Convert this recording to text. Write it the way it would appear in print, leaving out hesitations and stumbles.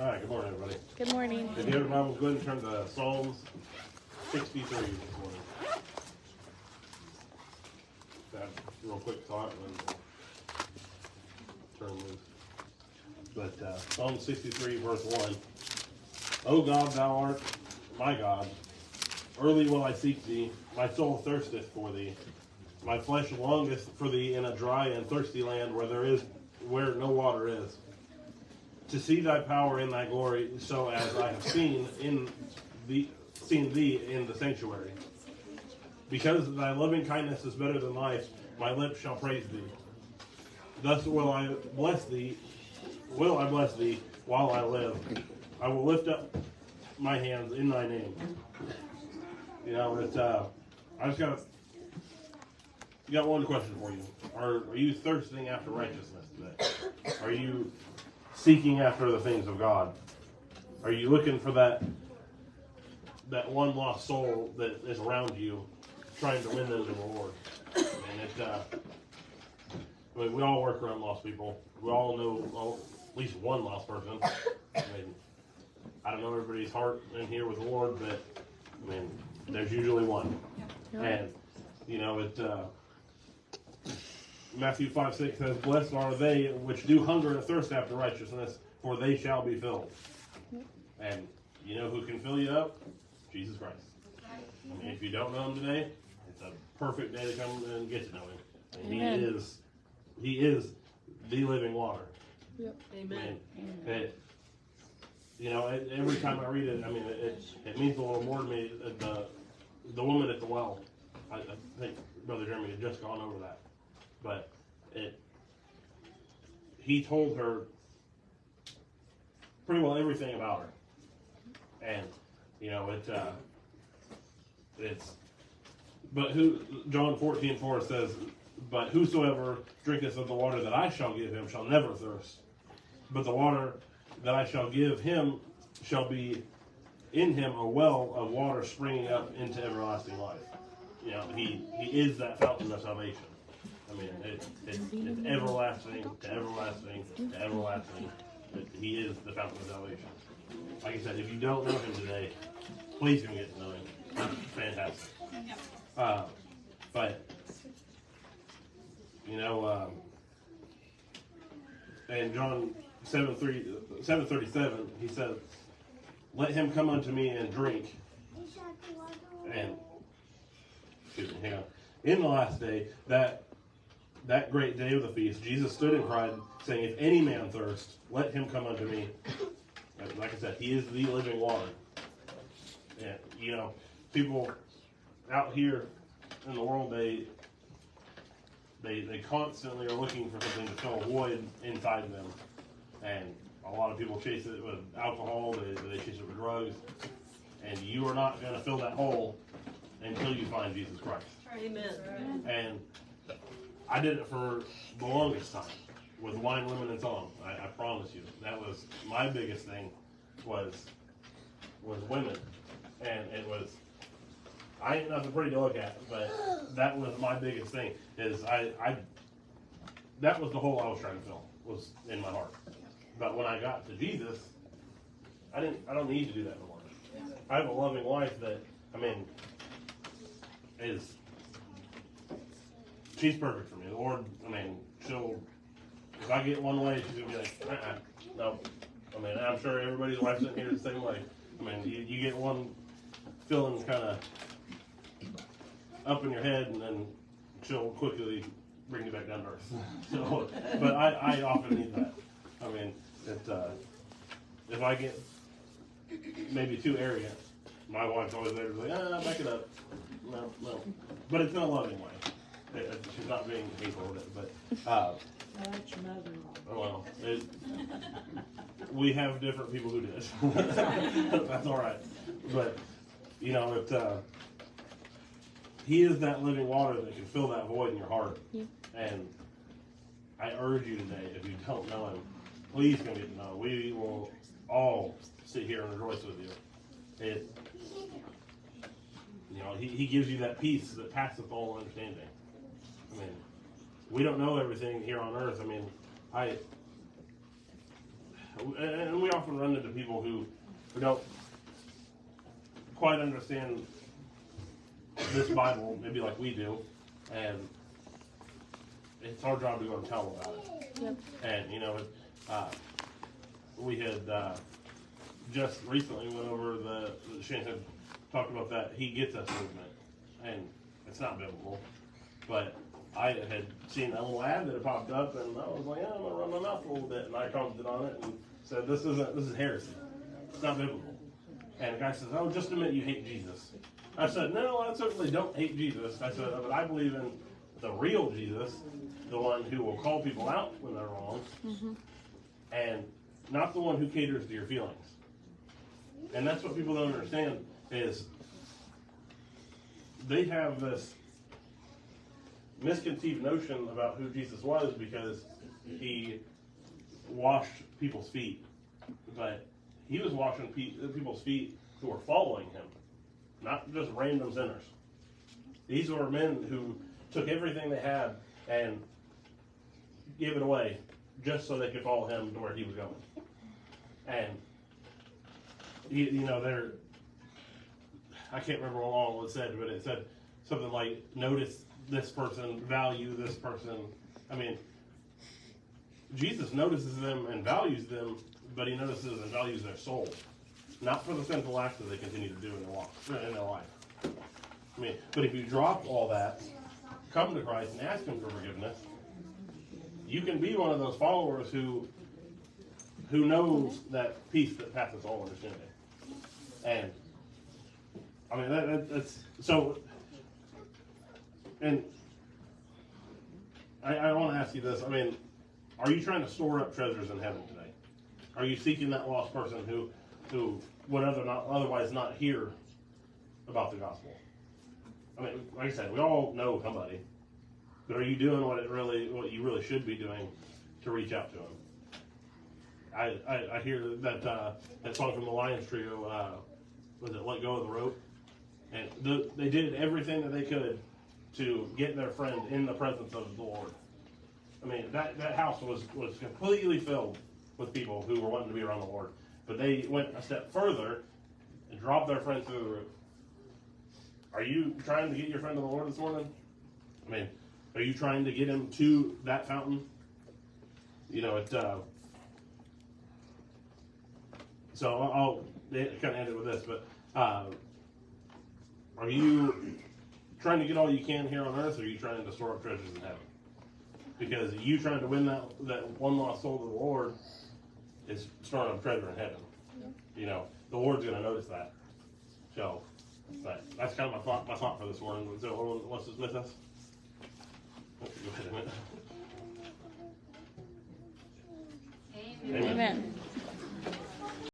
All right, good morning, everybody. Good morning. If you have a Bible, go ahead and turn to Psalms 63 this morning. That real quick thought and turn loose. But Psalm 63, verse 1. O God, thou art my God. Early will I seek thee. My soul thirsteth for thee. My flesh longeth for thee in a dry and thirsty land where no water is. To see thy power in thy glory, so as I have seen thee in the sanctuary. Because thy loving kindness is better than life, my lips shall praise thee. Thus will I bless thee while I live. I will lift up my hands in thy name. You know, I just got one question for you. Are you thirsting after righteousness today? Are you seeking after the things of God? Are you looking for that one lost soul that is around you, trying to win them to the Lord? And we all work around lost people. We all know at least one lost person. I don't know everybody's heart in here with the Lord, but there's usually one. And Matthew 5:6 says, "Blessed are they which do hunger and thirst after righteousness, for they shall be filled." And you know who can fill you up? Jesus Christ. If you don't know him today, it's a perfect day to come and get to know him. And he is the living water. Yep. Amen. Every time I read it, it means a little more to me. The woman at the well, I think Brother Jeremy had just gone over that. But he told her pretty well everything about her. And, John 14:4 says, "But whosoever drinketh of the water that I shall give him shall never thirst. But the water that I shall give him shall be in him a well of water springing up into everlasting life." He is that fountain of salvation. It's everlasting to everlasting to everlasting. He is the fountain of salvation. Like I said, if you don't know him today, please come get to know him. It's fantastic. And John 7:37, he says, "Let him come unto me and drink." And in the last day, that great day of the feast, Jesus stood and cried, saying, "If any man thirst, let him come unto me." And like I said, he is the living water. And people out here in the world, they constantly are looking for something to fill a void inside them. And a lot of people chase it with alcohol, they chase it with drugs. And you are not going to fill that hole until you find Jesus Christ. Amen. And I did it for the longest time with wine, lemon, and song. I promise you. That was my biggest thing was women. And it was, I ain't nothing pretty to look at, but that was my biggest thing. Is that was the hole I was trying to fill, was in my heart. But when I got to Jesus, I don't need to do that anymore. I have a loving wife that, she's perfect for me. The Lord, if I get one way, she's going to be like, no. I'm sure everybody's wife sitting here the same way. You get one feeling kind of up in your head, and then she'll quickly bring you back down to earth. So, but I often need that. If I get maybe too arrogant, my wife's always there to be like, back it up. No. But it's in a loving way. She's not being hateful with it, but That's your mother-in-law. well, we have different people who do this. That's all right. But he is that living water that can fill that void in your heart. Yeah. And I urge you today, if you don't know him, please come get to know him. We will all sit here and rejoice with you. He gives you that peace that passeth all understanding. We don't know everything here on earth. and we often run into people who don't quite understand this Bible, maybe like we do, and it's our job to go and tell them about it. Yep. And, you know, we had just recently went over Shane had talked about that He Gets Us movement, and it's not biblical, but I had seen a little ad that had popped up, and I was like, I'm going to run my mouth a little bit, and I commented on it and said, this is heresy. It's not biblical. And the guy says, oh, just admit you hate Jesus. I said, no, I certainly don't hate Jesus. I said, but I believe in the real Jesus, the one who will call people out when they're wrong, and not the one who caters to your feelings. And that's what people don't understand is they have this misconceived notion about who Jesus was because he washed people's feet. But he was washing people's feet who were following him, not just random sinners. These were men who took everything they had and gave it away just so they could follow him to where he was going. And, you know, I can't remember how long it said, but it said something like, notice this person, value this person. I mean, Jesus notices them and values them, but he notices and values their soul, not for the sinful acts that they continue to do in their life. I mean, but if you drop all that, come to Christ and ask him for forgiveness, you can be one of those followers who knows that peace that passes all understanding. And I mean that's so. And I want to ask you this. I mean, are you trying to store up treasures in heaven today? Are you seeking that lost person who would otherwise not hear about the gospel? I mean, like I said, we all know somebody, but are you doing what you really should be doing to reach out to them? I hear that song from the Lions Trio. Was it "Let Go of the Rope"? And they did everything that they could to get their friend in the presence of the Lord. I mean, that house was completely filled with people who were wanting to be around the Lord. But they went a step further and dropped their friend through the roof. Are you trying to get your friend to the Lord this morning? I mean, are you trying to get him to that fountain? You know, so I'll kind of end it with this, but are you trying to get all you can here on earth, or are you trying to store up treasures in heaven? Because you trying to win that one lost soul to the Lord is storing up treasure in heaven. You know, the Lord's going to notice that. So, but that's kind of my thought for this morning. So, anyone wants to dismiss us? Go ahead a minute. Amen.